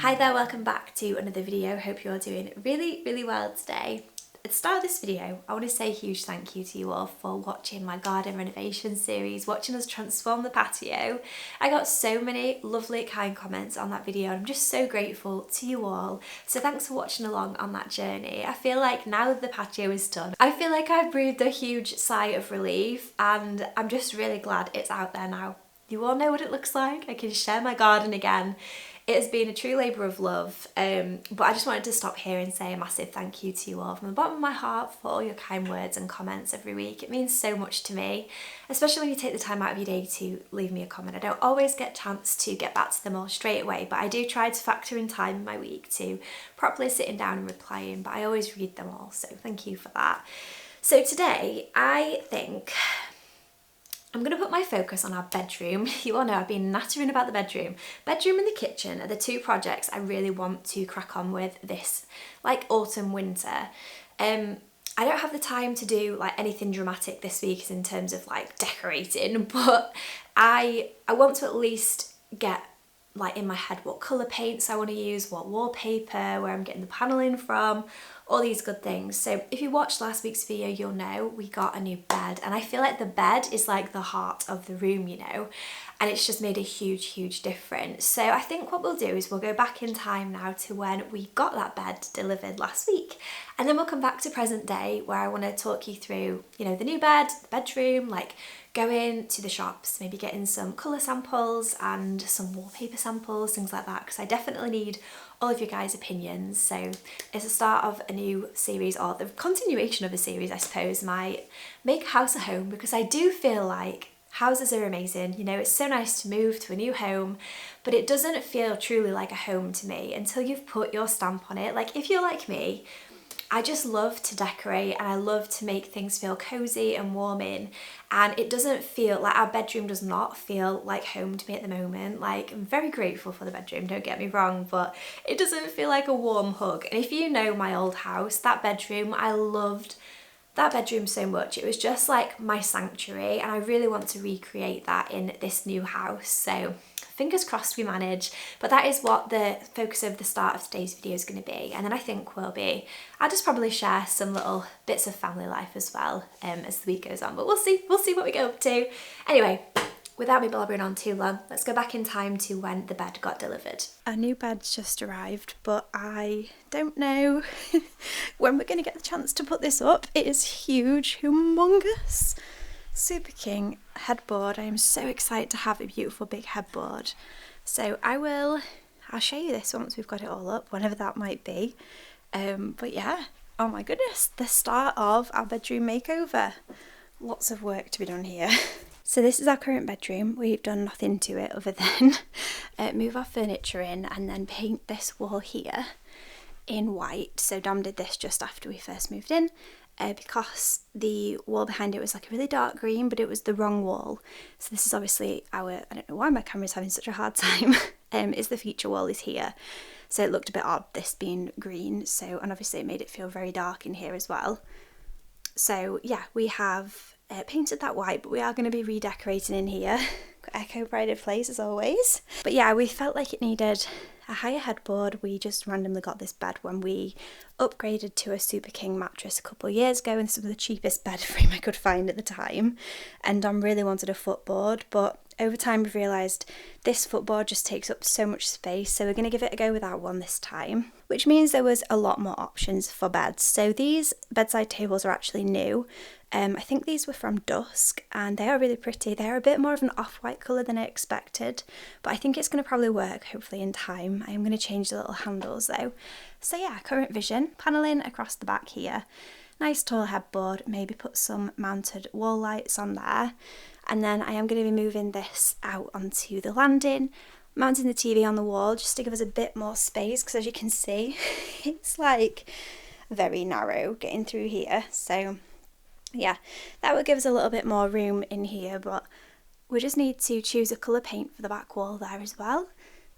Hi there, welcome back to another video. Hope you're doing really well today. At the start of this video, I want to say a huge thank you to you all for watching my garden renovation series, watching us transform the patio. I got so many lovely, kind comments on that video and I'm just so grateful to you all. So thanks for watching along on that journey. I feel like now that the patio is done, I feel like I've breathed a huge sigh of relief and I'm just really glad it's out there now. You all know what it looks like. I can share my garden again. It has been a true labour of love, but I just wanted to stop here and say a massive thank you to you all from the bottom of my heart for all your kind words and comments every week. It means so much to me, especially when you take the time out of your day to leave me a comment. I don't always get a chance to get back to them all straight away, but I do try to factor in time in my week to properly sitting down and replying, but I always read them all, so thank you for that. So today, I think I'm going to put my focus on our bedroom. You all know I've been nattering about the bedroom. Bedroom and the kitchen are the two projects I really want to crack on with this autumn winter. I don't have the time to do anything dramatic this week in terms of decorating, but I want to at least get in my head what colour paints I want to use, what wallpaper, where I'm getting the paneling from, all these good things. So if you watched last week's video, you'll know we got a new bed, and I feel like the bed is like the heart of the room, you know, and it's just made a huge difference. So I think what we'll do is we'll go back in time now to when we got that bed delivered last week, and then we'll come back to present day where I want to talk you through, you know, the new bed, the bedroom, going to the shops, maybe getting some colour samples and some wallpaper samples, things like that, because I definitely need all of your guys' opinions. So it's the start of a new series, or the continuation of a series, I suppose, my Make a House a Home, because I do feel like houses are amazing. You know, it's so nice to move to a new home, but it doesn't feel truly like a home to me until you've put your stamp on it. If you're like me, I just love to decorate and I love to make things feel cozy and warming, and it doesn't feel like our bedroom does not feel like home to me at the moment. I'm very grateful for the bedroom, don't get me wrong, but it doesn't feel like a warm hug. And if you know my old house, that bedroom, I loved that bedroom so much. It was just like my sanctuary, and I really want to recreate that in this new house. So fingers crossed we manage, but that is what the focus of the start of today's video is going to be. And then I think I'll just probably share some little bits of family life as well as the week goes on, but we'll see what we go up to. Anyway, without me blabbering on too long, let's go back in time to when the bed got delivered. Our new bed's just arrived, but I don't know when we're going to get the chance to put this up. It is huge, humongous. Super King headboard. I am so excited to have a beautiful big headboard. So I'll show you this once we've got it all up, whenever that might be. But yeah, oh my goodness, the start of our bedroom makeover. Lots of work to be done here. So this is our current bedroom. We've done nothing to it other than move our furniture in and then paint this wall here in white. So Dom did this just after we first moved in. Because the wall behind it was a really dark green, but it was the wrong wall. So this is obviously I don't know why my camera's having such a hard time, is the feature wall is here. So it looked a bit odd, this being green, and obviously it made it feel very dark in here as well. So yeah, we have painted that white, but we are going to be redecorating in here. Got Echo Pride of Place as always. But yeah, we felt like it needed a higher headboard. We just randomly got this bed when we upgraded to a Super King mattress a couple of years ago, and this was the cheapest bed frame I could find at the time, and Dom really wanted a footboard, but over time we've realised this footboard just takes up so much space, so we're going to give it a go without one this time, which means there was a lot more options for beds. So these bedside tables are actually new. I think these were from Dusk, and they are really pretty. They're a bit more of an off-white colour than I expected, but I think it's going to probably work, hopefully in time. I am going to change the little handles though. So yeah, current vision, panelling across the back here. Nice tall headboard, maybe put some mounted wall lights on there. And then I am going to be moving this out onto the landing, mounting the TV on the wall just to give us a bit more space, because as you can see, it's very narrow getting through here. So yeah, that would give us a little bit more room in here, but we just need to choose a colour paint for the back wall there as well.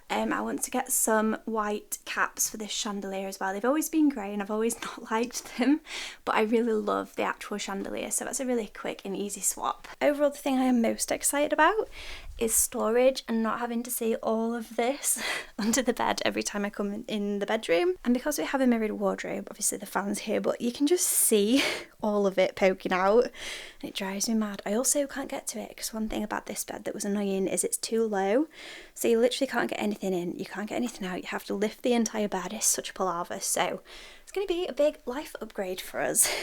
I want to get some white caps for this chandelier as well. They've always been grey and I've always not liked them, but I really love the actual chandelier, so that's a really quick and easy swap. Overall, the thing I am most excited about is storage and not having to see all of this under the bed every time I come in the bedroom. And because we have a mirrored wardrobe, obviously the fan's here, but you can just see all of it poking out and it drives me mad. I also can't get to it because one thing about this bed that was annoying is it's too low, so you literally can't get anything in, you can't get anything out, you have to lift the entire bed. It's such a palaver, so it's going to be a big life upgrade for us.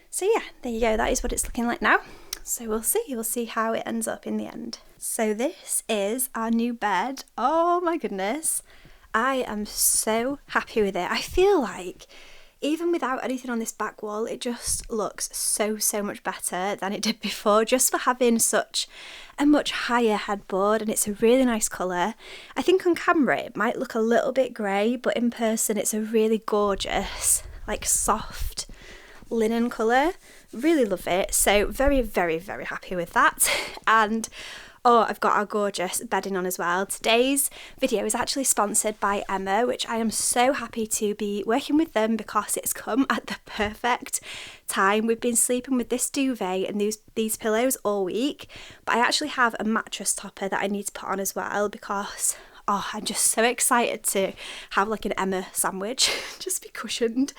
So yeah, there you go, that is what it's looking like now. So we'll see how it ends up in the end. So this is our new bed. Oh my goodness, I am so happy with it. I feel like even without anything on this back wall, it just looks so much better than it did before, just for having such a much higher headboard, and it's a really nice colour. I think on camera it might look a little bit grey, but in person it's a really gorgeous, like soft linen colour. Really love it, so very happy with that. And oh, I've got our gorgeous bedding on as well. Today's video is actually sponsored by Emma, which I am so happy to be working with them because it's come at the perfect time. We've been sleeping with this duvet and these pillows all week, but I actually have a mattress topper that I need to put on as well because I'm just so excited to have like an Emma sandwich, just be cushioned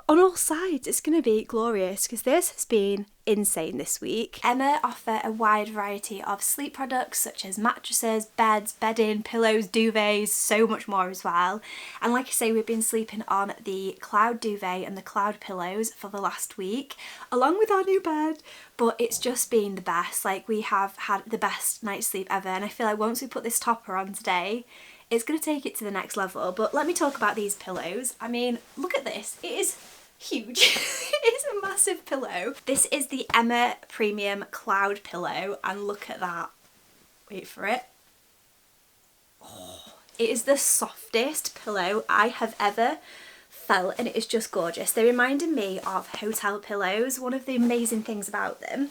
on all sides. It's going to be glorious because this has been insane this week. Emma offer a wide variety of sleep products such as mattresses, beds, bedding, pillows, duvets, so much more as well. And like I say, we've been sleeping on the cloud duvet and the cloud pillows for the last week, along with our new bed, but it's just been the best. Like, we have had the best night's sleep ever, and I feel like once we put this topper on today, it's going to take it to the next level. But let me talk about these pillows. I mean, look at this. It is huge. It is a massive pillow. This is the Emma Premium Cloud Pillow, and look at that. Wait for it. Oh, it is the softest pillow I have ever felt, and it is just gorgeous. They reminded me of hotel pillows. One of the amazing things about them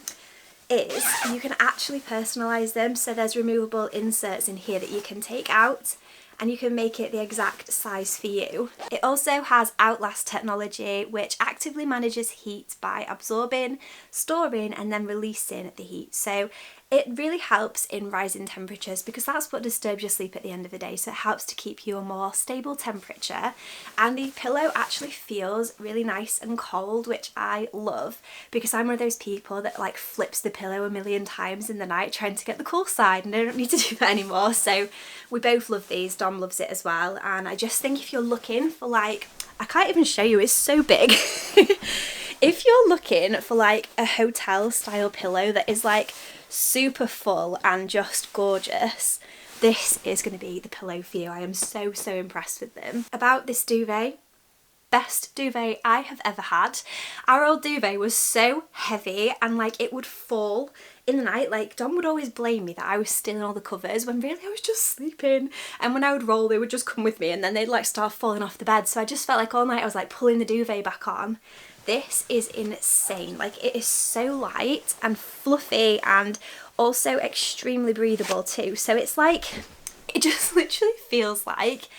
is you can actually personalise them, so there's removable inserts in here that you can take out and you can make it the exact size for you. It also has Outlast technology, which actively manages heat by absorbing, storing and then releasing the heat. So it really helps in rising temperatures because that's what disturbs your sleep at the end of the day. So it helps to keep you a more stable temperature. And the pillow actually feels really nice and cold, which I love because I'm one of those people that like flips the pillow a million times in the night trying to get the cool side, and I don't need to do that anymore. So we both love these. Dom loves it as well. And I just think if you're looking for like, I can't even show you, it's so big. If you're looking for like a hotel style pillow that is like super full and just gorgeous, this is going to be the pillow for you. I am so impressed with them. About this duvet, best duvet I have ever had. Our old duvet was so heavy and like it would fall in the night. Like Dom would always blame me that I was stealing all the covers when really I was just sleeping, and when I would roll they would just come with me and then they'd like start falling off the bed. So I just felt like all night I was like pulling the duvet back on. This is insane. Like, it is so light and fluffy and also extremely breathable too. So it's like, it just literally feels like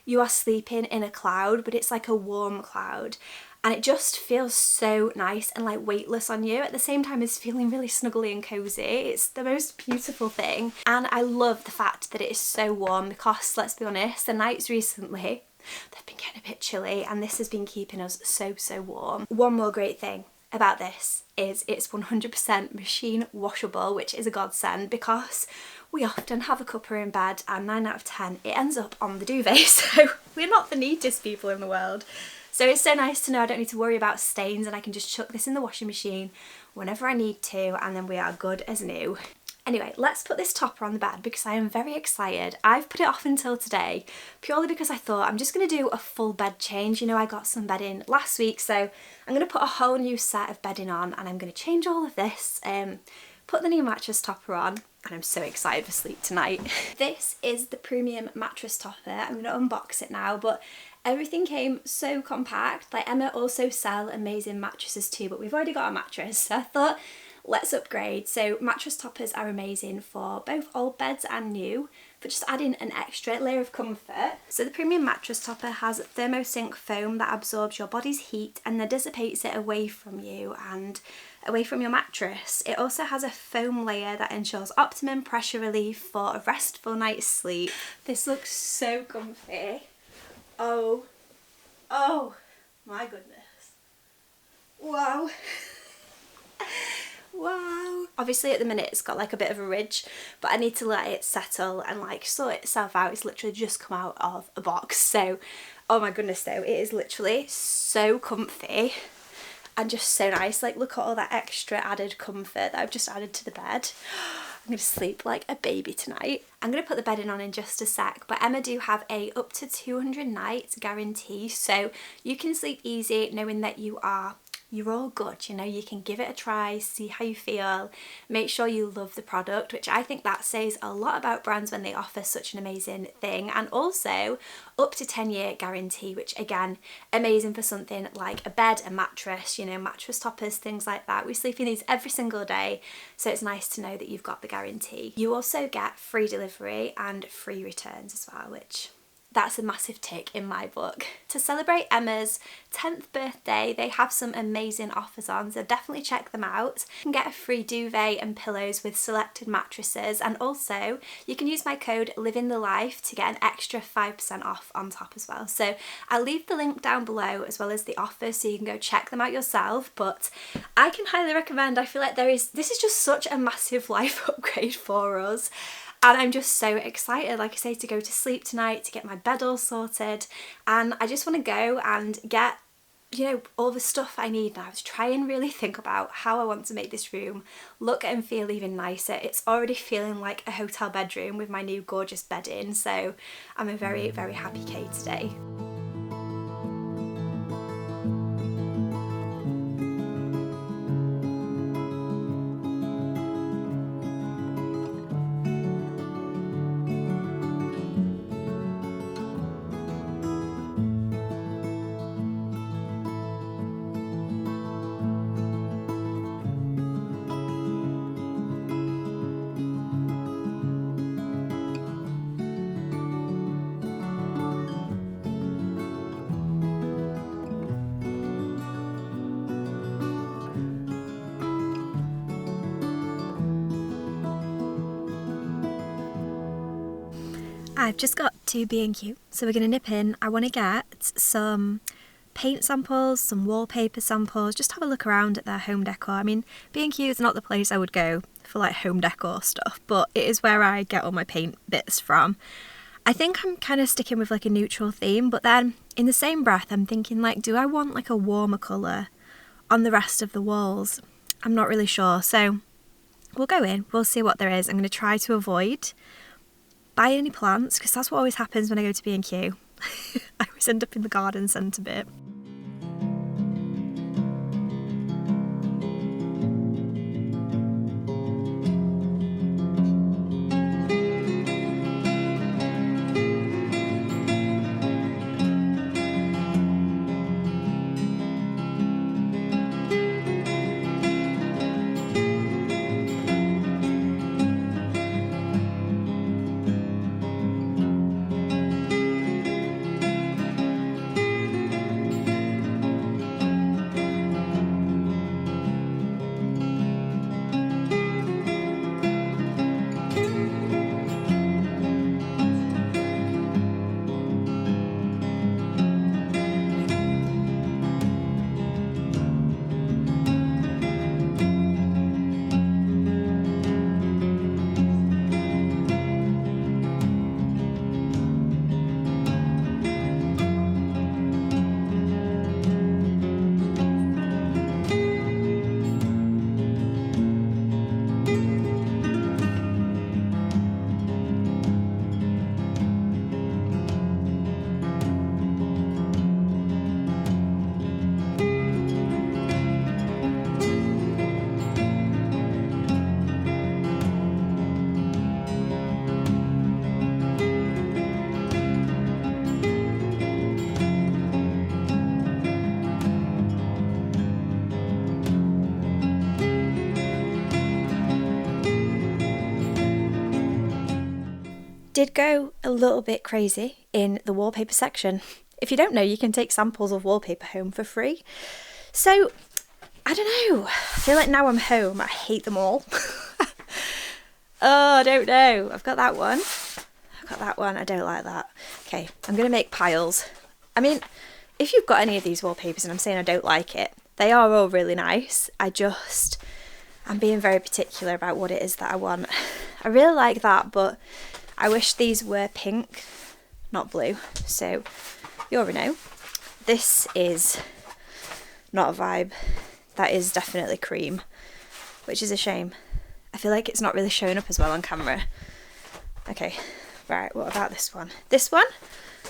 you are sleeping in a cloud, but it's like a warm cloud. And it just feels so nice and like weightless on you at the same time as feeling really snuggly and cozy. It's the most beautiful thing. And I love the fact that it is so warm because, let's be honest, the nights recently, they've been getting a bit chilly and this has been keeping us so warm. One more great thing about this is it's 100% machine washable, which is a godsend because we often have a cuppa in bed and 9 out of 10 it ends up on the duvet, so we're not the neatest people in the world. So it's so nice to know I don't need to worry about stains and I can just chuck this in the washing machine whenever I need to, and then we are good as new. Anyway, let's put this topper on the bed because I am very excited. I've put it off until today purely because I thought I'm just going to do a full bed change. You know, I got some bedding last week, so I'm going to put a whole new set of bedding on and I'm going to change all of this, put the new mattress topper on, and I'm so excited for sleep tonight. This is the premium mattress topper. I'm going to unbox it now, but everything came so compact. Like, Emma also sell amazing mattresses too, but we've already got a mattress, so I thought, let's upgrade. So mattress toppers are amazing for both old beds and new, for just adding an extra layer of comfort. So the premium mattress topper has thermosync foam that absorbs your body's heat and then dissipates it away from you and away from your mattress. It also has a foam layer that ensures optimum pressure relief for a restful night's sleep. This looks so comfy. Oh my goodness. Wow. Wow. Obviously at the minute it's got like a bit of a ridge, but I need to let it settle and like sort itself out. It's literally just come out of a box. So, oh my goodness though, it is literally so comfy and just so nice. Like look at all that extra added comfort that I've just added to the bed. I'm going to sleep like a baby tonight. I'm going to put the bedding on in just a sec, but Emma do have a up to 200 nights guarantee, so you can sleep easy knowing that you're all good, you know, you can give it a try, see how you feel, make sure you love the product, which I think that says a lot about brands when they offer such an amazing thing. And also up to 10-year guarantee, which again, amazing for something like a bed, a mattress, you know, mattress toppers, things like that. We sleep in these every single day, so it's nice to know that you've got the guarantee. You also get free delivery and free returns as well, which that's a massive tick in my book. To celebrate Emma's 10th birthday, they have some amazing offers on, so definitely check them out. You can get a free duvet and pillows with selected mattresses, and also you can use my code LIVINGTHELIFE to get an extra 5% off on top as well. So I'll leave the link down below as well as the offer so you can go check them out yourself, but I can highly recommend. I feel like this is just such a massive life upgrade for us. And I'm just so excited, like I say, to go to sleep tonight, to get my bed all sorted. And I just want to go and get, you know, all the stuff I need now to try and really think about how I want to make this room look and feel even nicer. It's already feeling like a hotel bedroom with my new gorgeous bedding. So I'm a very, very happy Kay today. I've just got to B&Q, so we're going to nip in. I want to get some paint samples, some wallpaper samples, just have a look around at their home decor. I mean, B&Q is not the place I would go for like home decor stuff, but it is where I get all my paint bits from. I think I'm kind of sticking with like a neutral theme, but then in the same breath I'm thinking like, do I want like a warmer colour on the rest of the walls? I'm not really sure, so we'll go in, we'll see what there is. I'm going to try to avoid buying any plants because that's what always happens when I go to B&Q. I always end up in the garden centre bit. did go a little bit crazy in the wallpaper section. If you don't know, you can take samples of wallpaper home for free. So, I don't know. I feel like now I'm home, I hate them all. Oh, I don't know. I've got that one. I've got that one. I don't like that. Okay, I'm going to make piles. I mean, if you've got any of these wallpapers and I'm saying I don't like it, they are all really nice. I'm being very particular about what it is that I want. I really like that, but I wish these were pink, not blue. So, you already know. This is not a vibe. That is definitely cream, which is a shame. I feel like it's not really showing up as well on camera. Okay, right, what about this one? This one,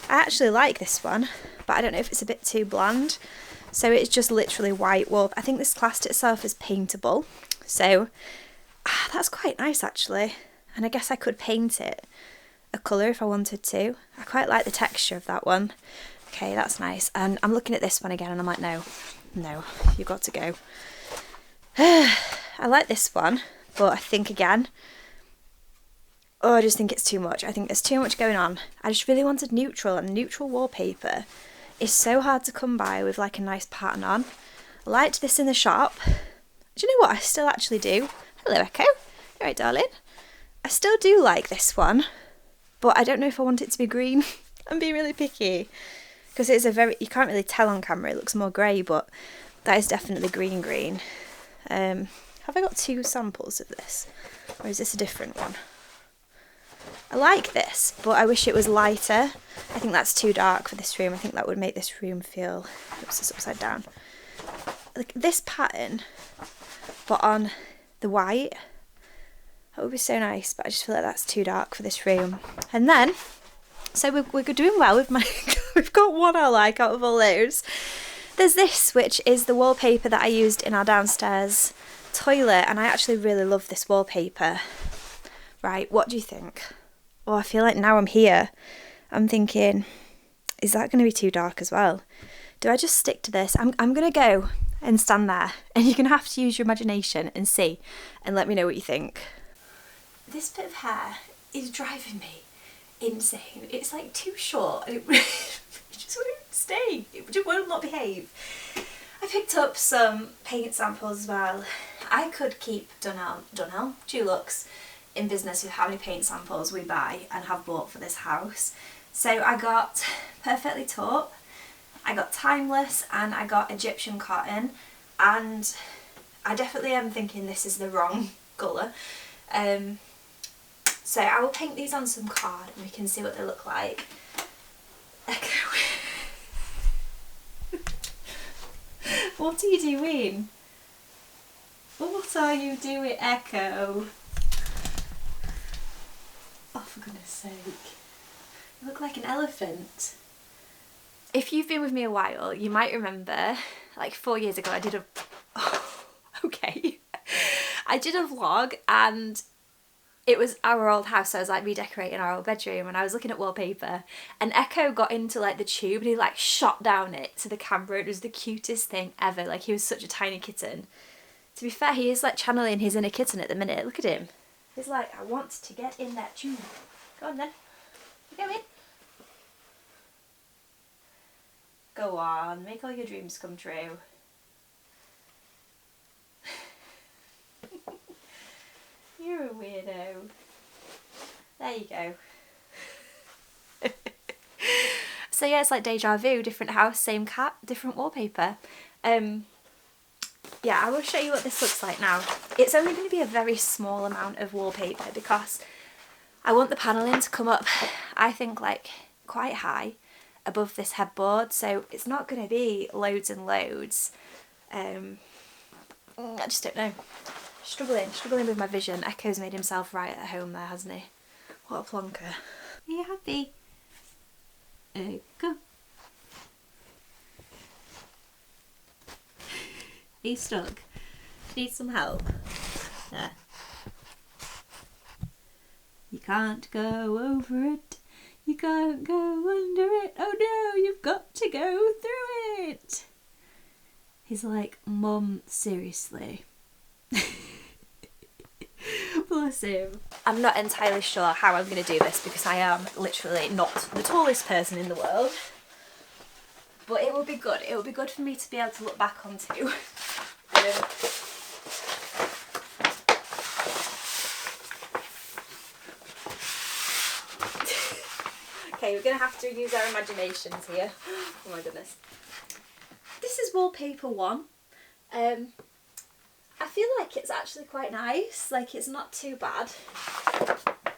I actually like this one, but I don't know if it's a bit too bland. So it's just literally white wall. I think this classed itself as paintable. So that's quite nice actually. And I guess I could paint it a colour if I wanted to. I quite like the texture of that one. Okay, that's nice. And I'm looking at this one again and I'm like, no, you've got to go. I like this one, but I think again, I just think it's too much. I think there's too much going on. I just really wanted neutral, and neutral wallpaper is so hard to come by with like a nice pattern on. I liked this in the shop. Do you know what I still actually do? Hello Echo. Alright darling. I still do like this one, but I don't know if I want it to be green. I'm being really picky. Because it's you can't really tell on camera, it looks more grey, but that is definitely green. Have I got two samples of this? Or is this a different one? I like this, but I wish it was lighter. I think that's too dark for this room. I think that would make this room feel... Oops, it's upside down. Like this pattern, but on the white, that would be so nice, but I just feel like that's too dark for this room. And then, so we're doing well with my... We've got one I like out of all those. There's this, which is the wallpaper that I used in our downstairs toilet, and I actually really love this wallpaper. Right, what do you think? Oh, I feel like now I'm here, I'm thinking, is that going to be too dark as well? Do I just stick to this? I'm going to go and stand there, and you're going to have to use your imagination and see, and let me know what you think. This bit of hair is driving me insane. It's like too short, and it just won't stay. It just will not behave. I picked up some paint samples as well. I could keep Dulux in business with how many paint samples we buy and have bought for this house. So I got Perfectly Taupe, I got Timeless, and I got Egyptian Cotton, and I definitely am thinking this is the wrong colour. So I will paint these on some card and we can see what they look like. Echo. What are you doing? What are you doing, Echo? Oh, for goodness sake. You look like an elephant. If you've been with me a while, you might remember, like 4 years ago, I did a... Oh, okay. I did a vlog and it was our old house, so I was like redecorating our old bedroom and I was looking at wallpaper and Echo got into like the tube and he like shot down it to the camera. It was the cutest thing ever. Like he was such a tiny kitten. To be fair, he is like channeling his inner kitten at the minute. Look at him. He's like, I want to get in that tube. Go on then. Go in. Go on, make all your dreams come true. You're a weirdo. There you go. So yeah, it's like deja vu, different house, same cat, different wallpaper. Yeah, I will show you what this looks like now. It's only going to be a very small amount of wallpaper because I want the panelling to come up, I think, like quite high above this headboard, so it's not going to be loads and loads. I just don't know. Struggling with my vision. Echo's made himself right at home there, hasn't he? What a plonker. Are you happy? Echo. He's stuck. Need some help? There. You can't go over it. You can't go under it. Oh no, you've got to go through it. He's like, Mum, seriously. Bless him. I'm not entirely sure how I'm going to do this because I am literally not the tallest person in the world. But it will be good. It will be good for me to be able to look back onto. Okay, we're going to have to use our imaginations here. Oh my goodness. This is wallpaper 1. I feel like it's actually quite nice. Like, it's not too bad.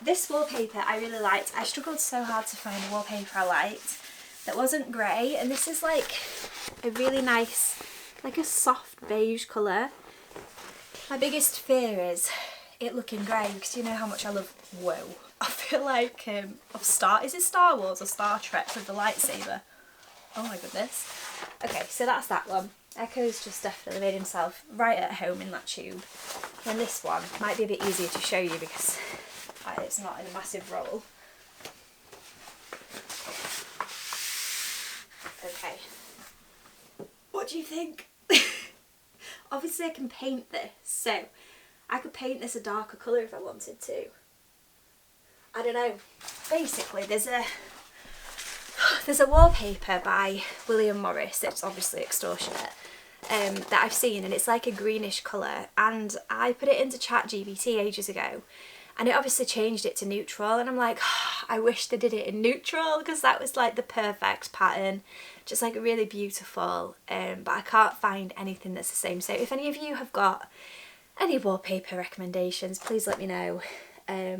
This wallpaper I really liked. I struggled so hard to find a wallpaper I liked that wasn't grey, and this is like a really nice, like a soft beige colour. My biggest fear is it looking grey because you know how much I love, whoa, I feel like is it Star Wars or Star Trek with the lightsaber? Oh my goodness. Okay, so that's that one. Echo's just definitely made himself right at home in that tube. And this one might be a bit easier to show you because it's not in a massive roll. Okay. What do you think? Obviously I can paint this, so I could paint this a darker colour if I wanted to. I don't know. Basically there's a wallpaper by William Morris, it's obviously extortionate, that I've seen, and it's like a greenish colour, and I put it into ChatGPT ages ago and it obviously changed it to neutral, and I'm like, oh, I wish they did it in neutral because that was like the perfect pattern, just like really beautiful, but I can't find anything that's the same. So if any of you have got any wallpaper recommendations, please let me know. I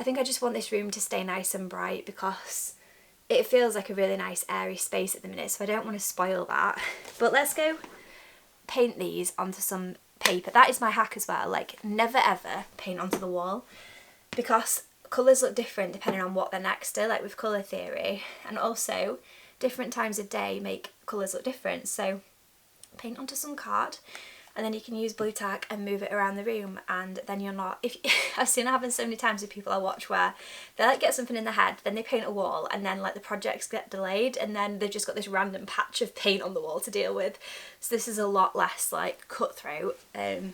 think I just want this room to stay nice and bright because it feels like a really nice airy space at the minute, so I don't want to spoil that. But let's go paint these onto some paper. That is my hack as well, like never ever paint onto the wall because colours look different depending on what they're next to, like with colour theory, and also different times of day make colours look different. So paint onto some card and then you can use blue tack and move it around the room, and then you're not, I've seen it happen so many times with people I watch where they like get something in their head, then they paint a wall and then like the projects get delayed and then they've just got this random patch of paint on the wall to deal with. So this is a lot less like cutthroat. Hi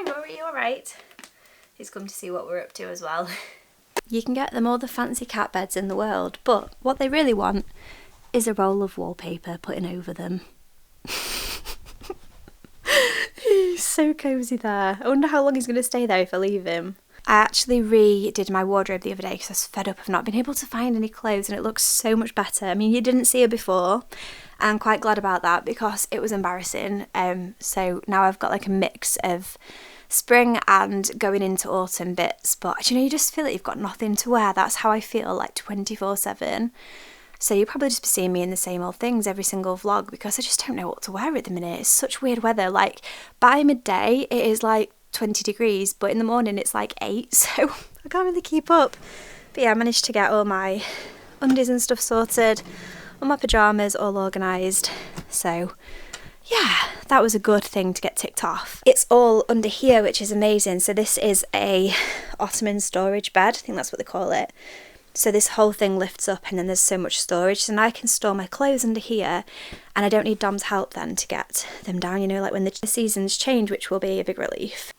Rory, you alright? He's come to see what we're up to as well. You can get them all the fancy cat beds in the world, but what they really want is a roll of wallpaper putting over them. He's so cosy there. I wonder how long he's going to stay there if I leave him. I actually redid my wardrobe the other day because I was fed up of not being able to find any clothes, and it looks so much better. I mean, you didn't see it before. I'm quite glad about that because it was embarrassing. So now I've got like a mix of spring and going into autumn bits, but you know, you just feel like you've got nothing to wear. That's how I feel, like 24/7. So you'll probably just be seeing me in the same old things every single vlog because I just don't know what to wear at the minute. It's such weird weather. Like by midday it is like 20 degrees, but in the morning it's like 8, so I can't really keep up. But yeah, I managed to get all my undies and stuff sorted, all my pyjamas all organised. So yeah, that was a good thing to get ticked off. It's all under here, which is amazing. So this is a Ottoman storage bed, I think that's what they call it. So this whole thing lifts up and then there's so much storage, so now I can store my clothes under here and I don't need Dom's help then to get them down, you know, like when the seasons change, which will be a big relief.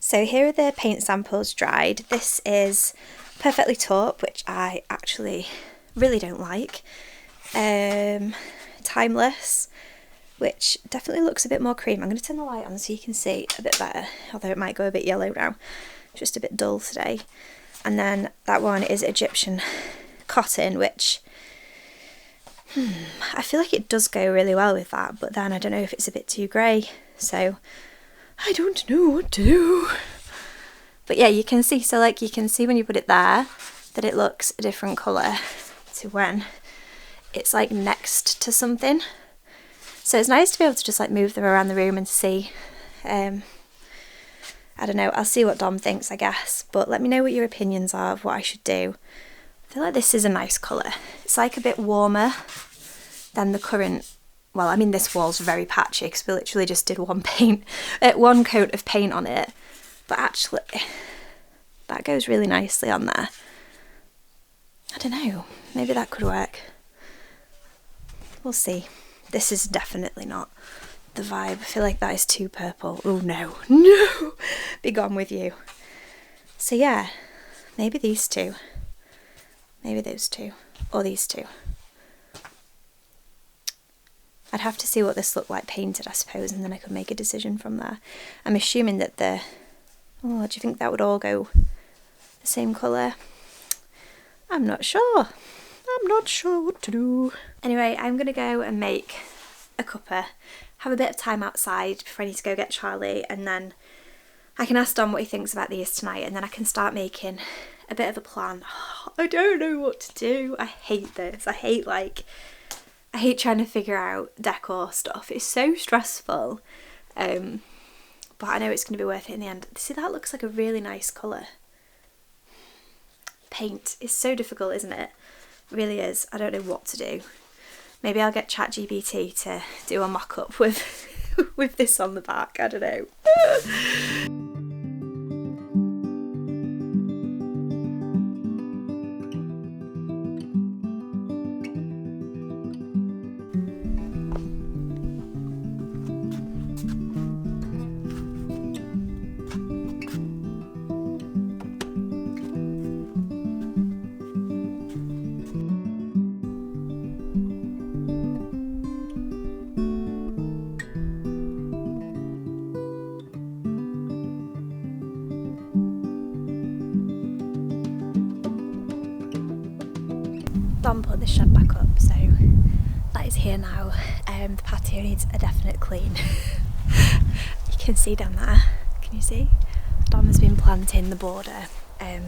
So here are the paint samples dried. This is Perfectly Taupe, which I actually really don't like. Timeless, which definitely looks a bit more cream. I'm going to turn the light on so you can see a bit better, although it might go a bit yellow now. It's just a bit dull today. And then that one is Egyptian Cotton, which I feel like it does go really well with that, but then I don't know if it's a bit too grey, so I don't know what to do. But yeah, you can see, so like you can see when you put it there that it looks a different colour to when it's like next to something. So it's nice to be able to just like move them around the room and see. I don't know, I'll see what Dom thinks, I guess, but let me know what your opinions are of what I should do. I feel like this is a nice colour. It's like a bit warmer than the current well, I mean, this wall's very patchy because we literally just did one coat of paint on it. But actually, that goes really nicely on there. I don't know, maybe that could work. We'll see. This is definitely not the vibe. I feel like that is too purple. Oh no, no, be gone with you. So yeah, maybe these two, maybe those two, or these two. I'd have to see what this looked like painted, I suppose, and then I could make a decision from there. I'm assuming that do you think that would all go the same colour? I'm not sure. I'm not sure what to do. Anyway, I'm going to go and make a cuppa, have a bit of time outside before I need to go get Charlie, and then I can ask Dom what he thinks about these tonight, and then I can start making a bit of a plan. I don't know what to do. I hate this. I hate trying to figure out decor stuff. It's so stressful. But I know it's going to be worth it in the end. See, that looks like a really nice colour. Paint is so difficult, isn't it? It really is. I don't know what to do. Maybe I'll get ChatGPT to do a mock-up with with this on the back. I don't know. Dom put the shed back up, so that is here now. The patio needs a definite clean. You can see down there, can you see? Dom has been planting the border, and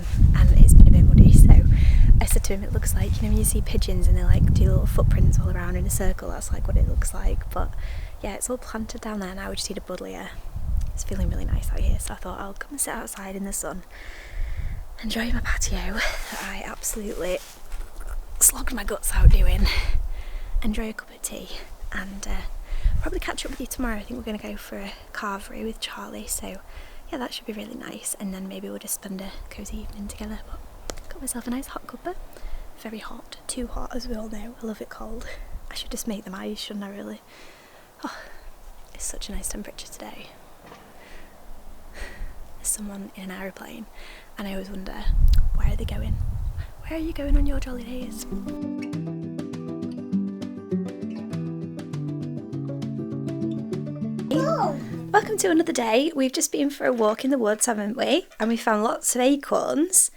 it's been a bit muddy, so I said to him, it looks like, you know, when you see pigeons and they like do little footprints all around in a circle, that's like what it looks like. But yeah, it's all planted down there now. We just need a buddleia. It's feeling really nice out here, so I thought I'll come and sit outside in the sun, enjoy my patio that I absolutely slogged my guts out doing, enjoy a cup of tea, and probably catch up with you tomorrow. I think we're going to go for a carvery with Charlie, so yeah, that should be really nice, and then maybe we'll just spend a cosy evening together. But got myself a nice hot cuppa. Very hot, too hot as we all know. I love it cold. I should just make them ice, shouldn't I really? Oh, it's such a nice temperature today. There's someone in an aeroplane, and I always wonder, where are they going? Where are you going on your jolly days? Welcome to another day. We've just been for a walk in the woods, haven't we? And we found lots of acorns.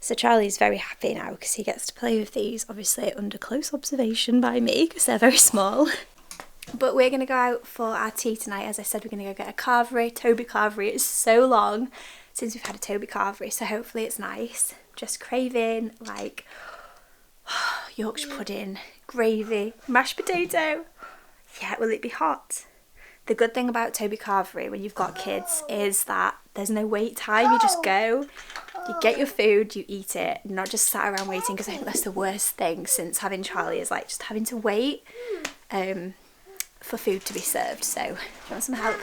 So Charlie's very happy now because he gets to play with these, obviously under close observation by me because they're very small. But we're going to go out for our tea tonight. As I said, we're going to go get a carvery, Toby Carvery. It's so long since we've had a Toby Carvery, so hopefully it's nice. Just craving like Yorkshire pudding, gravy, mashed potato. Yeah, will it be hot? The good thing about Toby Carvery when you've got kids is that there's no wait time. You just go, you get your food, you eat it, not just sat around waiting, because I think that's the worst thing since having Charlie is like just having to wait for food to be served. So, do you want some help?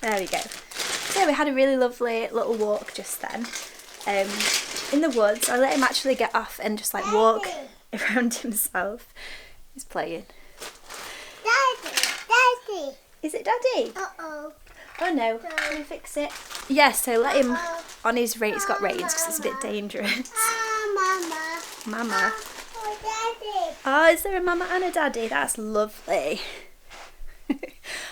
There we go. So yeah, we had a really lovely little walk just then. In the woods. I let him actually get off and just like walk around himself. He's playing. Daddy. Is it Daddy? Uh-oh. Oh no, can we fix it? Yeah, so let him on his reins. He's got reins because it's a bit dangerous. Mama. Mama. Oh, Daddy. Oh, is there a mama and a daddy? That's lovely.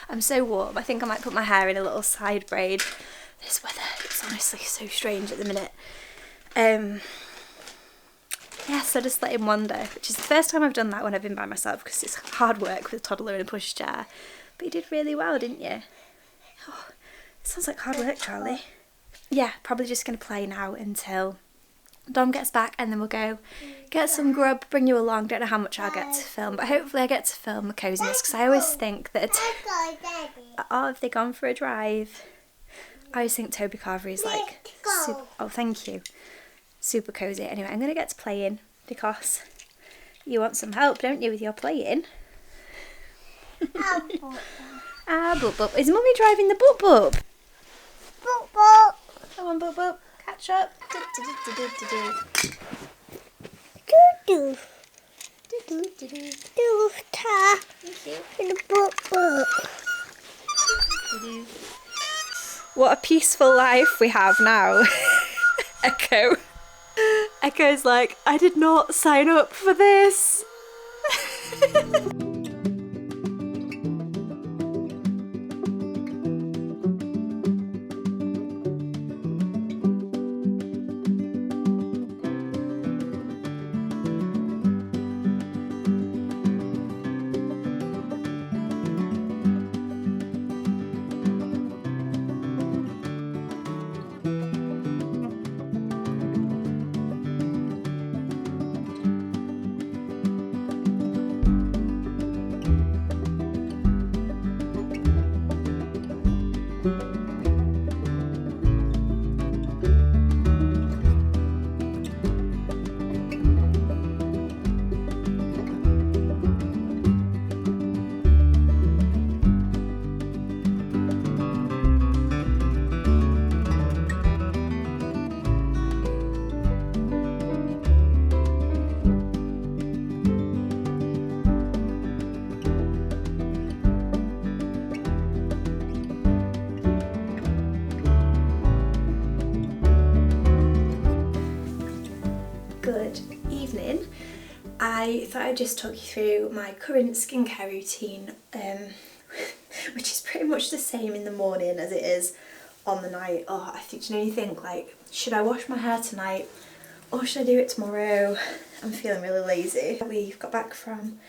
I'm so warm. I think I might put my hair in a little side braid. This weather, it's honestly so strange at the minute. Yeah, so just let him wander, which is the first time I've done that when I've been by myself because it's hard work with a toddler in a pushchair. But you did really well, didn't you? Oh, it sounds like hard work, Charlie. Yeah, probably just going to play now until Dom gets back, and then we'll go get some grub, bring you along. Don't know how much I'll get to film, but hopefully I get to film the coziness, because I always think that oh, have they gone for a drive? I always think Toby Carvery is like super, oh thank you, super cosy. Anyway, I'm going to get to playing because you want some help, don't you, with your playing? Ah, Bub Bub. Is Mummy driving the Bub Bub? Boop, boop. Come on, Bub Bub. Catch up. Doo-doo. Doo-ta. In the boop, boop. What a peaceful life we have now. Echo. Echo's like, I did not sign up for this. Good evening. I thought I'd just talk you through my current skincare routine, which is pretty much the same in the morning as it is on the night. Oh, I think, you think like, should I wash my hair tonight or should I do it tomorrow? I'm feeling really lazy. We've got back from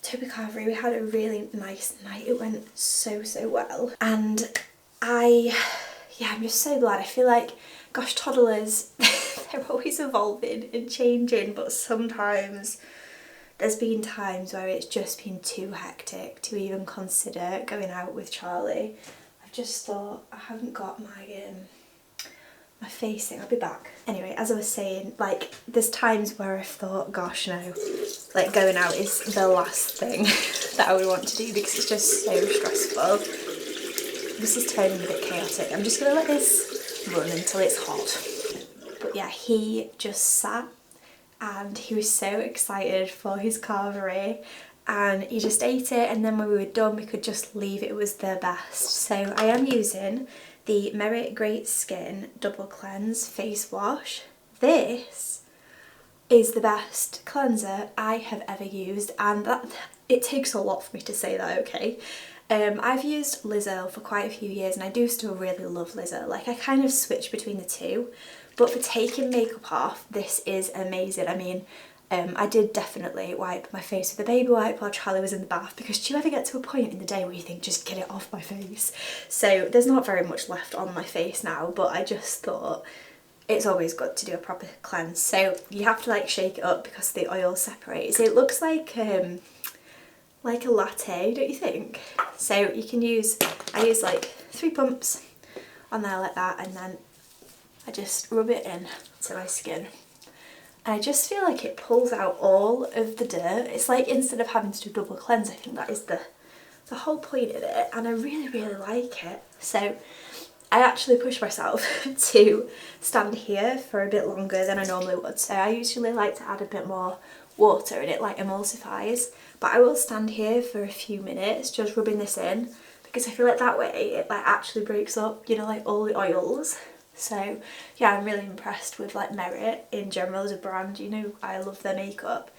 Toby Carvery. We had a really nice night. It went so well, and I'm just so glad. I feel like, gosh, toddlers, they're always evolving and changing, but sometimes there's been times where it's just been too hectic to even consider going out with Charlie. I've just thought, I haven't got my face thing. I'll be back. Anyway, as I was saying, like, there's times where I've thought, gosh no, like going out is the last thing that I would want to do because it's just so stressful. This is turning a bit chaotic. I'm just gonna let this run until it's hot. But yeah, he just sat and he was so excited for his carvery and he just ate it, and then when we were done we could just leave. It was the best. So I am using the Merit Great Skin Double Cleanse Face Wash. This is the best cleanser I have ever used, and that it takes a lot for me to say that, okay? I've used Liz Earle for quite a few years and I do still really love Liz Earle. Like, I kind of switch between the two, but for taking makeup off, this is amazing. I mean, I did definitely wipe my face with a baby wipe while Charlie was in the bath, because do you ever get to a point in the day where you think, just get it off my face? So there's not very much left on my face now, but I just thought it's always good to do a proper cleanse. So you have to like shake it up because the oil separates. It looks like a latte, don't you think? So you can use, I use like 3 pumps on there like that, and then I just rub it in to my skin. And I just feel like it pulls out all of the dirt. It's like, instead of having to do double cleanse, I think that is the whole point of it, and I really like it. So I actually push myself to stand here for a bit longer than I normally would. So I usually like to add a bit more water and it like emulsifies, but I will stand here for a few minutes just rubbing this in, because I feel like that way it like actually breaks up, you know, like all the oils. So yeah, I'm really impressed with like Merit in general as a brand. You know, I love their makeup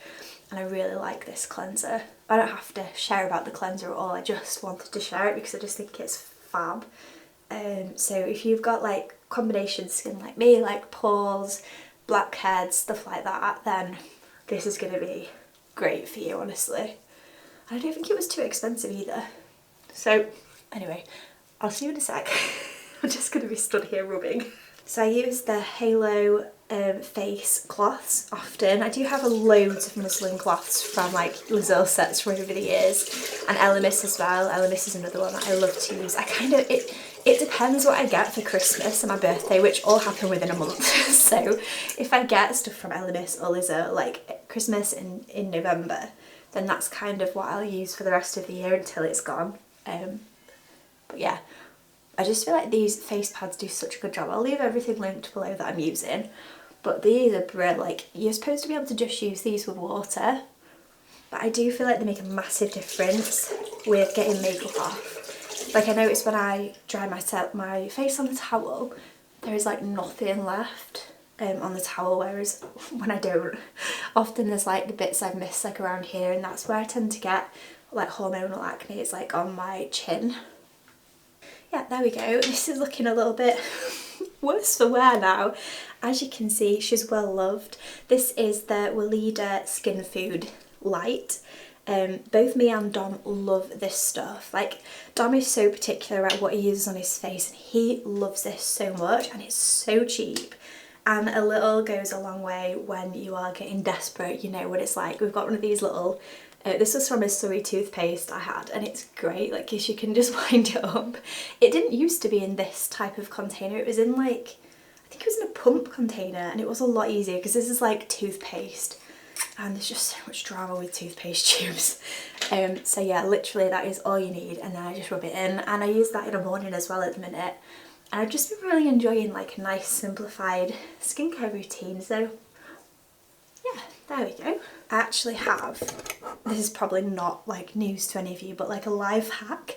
and I really like this cleanser. I don't have to share about the cleanser at all, I just wanted to share it because I just think it's fab. So if you've got like combination skin like me, like pores, blackheads, stuff like that, then this is going to be great for you, honestly. And I don't think it was too expensive either. So anyway, I'll see you in a sec. I'm just going to be stood here rubbing. So I use the Halo face cloths often. I do have loads of muslin cloths from like Liz Earle sets from over the years, and Elemis as well. Elemis is another one that I love to use. I kind of, it depends what I get for Christmas and my birthday, which all happen within a month. So if I get stuff from Elemis or Liz Earle like Christmas in November, then that's kind of what I'll use for the rest of the year until it's gone. But yeah, I just feel like these face pads do such a good job. I'll leave everything linked below that I'm using, but these are brilliant. Like, you're supposed to be able to just use these with water, but I do feel like they make a massive difference with getting makeup off. Like, I notice when I dry my face on the towel, there is like nothing left on the towel, whereas when I don't, often there's like the bits I've missed like around here, and that's where I tend to get like hormonal acne. It's like on my chin. Yeah, there we go. This is looking a little bit worse for wear now. As you can see, she's well loved. This is the Weleda Skin Food Light. Both me and Dom love this stuff. Like, Dom is so particular about what he uses on his face, and he loves this so much, and it's so cheap. And a little goes a long way when you are getting desperate, you know what it's like. We've got one of these little, this was from a Surrey toothpaste I had, and it's great, like, because you can just wind it up. It didn't used to be in this type of container. It was in like, I think it was in a pump container, and it was a lot easier because this is like toothpaste. And there's just so much drama with toothpaste tubes. So yeah, literally that is all you need, and then I just rub it in, and I use that in the morning as well at the minute. And I've just been really enjoying like a nice simplified skincare routine, so yeah, there we go. I actually have, this is probably not like news to any of you, but like a life hack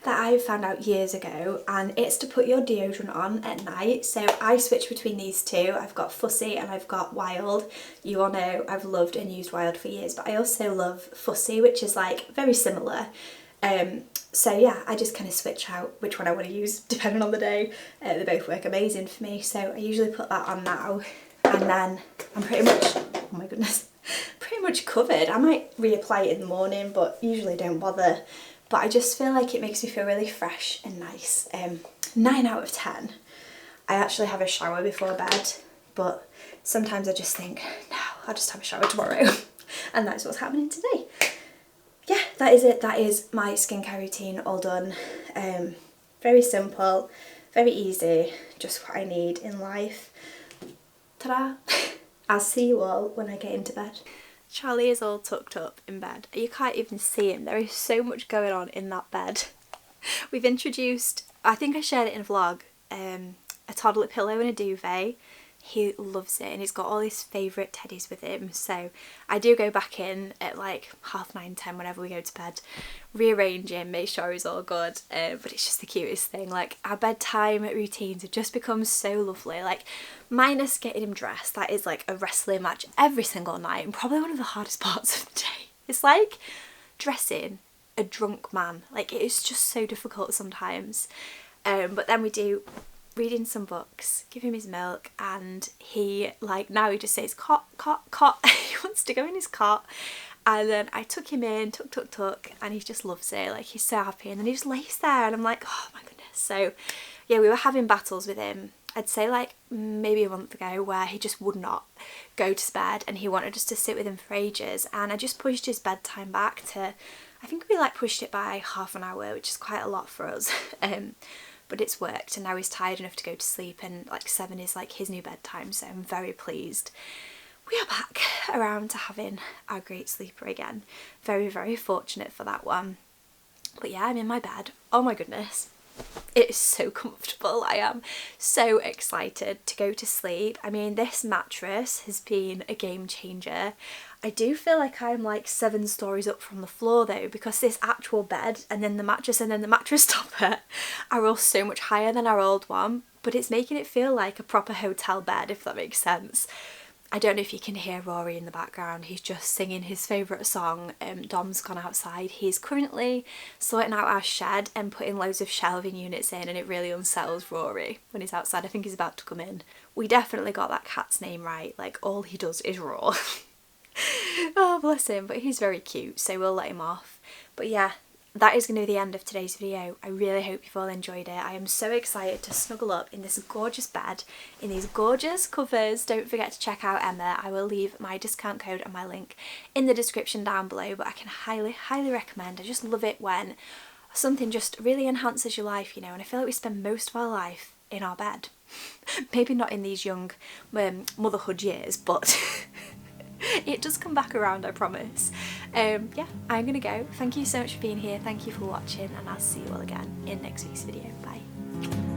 that I found out years ago, and it's to put your deodorant on at night. So I switch between these two. I've got Fussy and I've got Wild. You all know I've loved and used Wild for years, but I also love Fussy, which is like very similar. So yeah, I just kind of switch out which one I want to use depending on the day. They both work amazing for me, so I usually put that on now, and then I'm pretty much, oh my goodness, pretty much covered. I might reapply it in the morning, but usually don't bother. But I just feel like it makes me feel really fresh and nice. 9 out of 10. I actually have a shower before bed, but sometimes I just think, no, I'll just have a shower tomorrow. And that's what's happening today. Yeah, that is it. That is my skincare routine all done. Very simple, very easy, just what I need in life. Ta-da! I'll see you all when I get into bed. Charlie is all tucked up in bed. You can't even see him. There is so much going on in that bed. We've introduced, I think I shared it in a vlog, a toddler pillow and a duvet. He loves it, and he's got all his favourite teddies with him, so I do go back in at like 9:30, 10 whenever we go to bed, rearrange him, make sure he's all good, but it's just the cutest thing. Like, our bedtime routines have just become so lovely, like minus getting him dressed. That is like a wrestling match every single night, and probably one of the hardest parts of the day. It's like dressing a drunk man. Like, it is just so difficult sometimes, but then we do reading some books, give him his milk, and he, like, now he just says cot, cot, cot. He wants to go in his cot, and then I tuck him in, tuck, and he just loves it. Like, he's so happy, and then he just lays there, and I'm like, oh my goodness. So yeah, we were having battles with him, I'd say like maybe a month ago, where he just would not go to bed, and he wanted us to sit with him for ages, and I just pushed his bedtime back to, I think we like pushed it by half an hour, which is quite a lot for us. But it's worked, and now he's tired enough to go to sleep, and like 7 is like his new bedtime, so I'm very pleased. We are back around to having our great sleeper again. Very, very fortunate for that one. But yeah, I'm in my bed. Oh my goodness. It is so comfortable. I am so excited to go to sleep. I mean, this mattress has been a game changer. I do feel like I'm like 7 stories up from the floor though, because this actual bed and then the mattress and then the mattress topper are all so much higher than our old one, but it's making it feel like a proper hotel bed, if that makes sense. I don't know if you can hear Rory in the background. He's just singing his favourite song. Dom's gone outside. He's currently sorting out our shed and putting loads of shelving units in, and it really unsettles Rory when he's outside. I think he's about to come in. We definitely got that cat's name right. Like, all he does is roar. Oh, bless him, but he's very cute, so we'll let him off. But yeah, that is going to be the end of today's video. I really hope you've all enjoyed it. I am so excited to snuggle up in this gorgeous bed, in these gorgeous covers. Don't forget to check out Emma. I will leave my discount code and my link in the description down below, but I can highly recommend. I just love it when something just really enhances your life, you know, and I feel like we spend most of our life in our bed. Maybe not in these young motherhood years, but It does come back around, I promise. Yeah, I'm gonna go. Thank you so much for being here. Thank you for watching, and I'll see you all again in next week's video. Bye.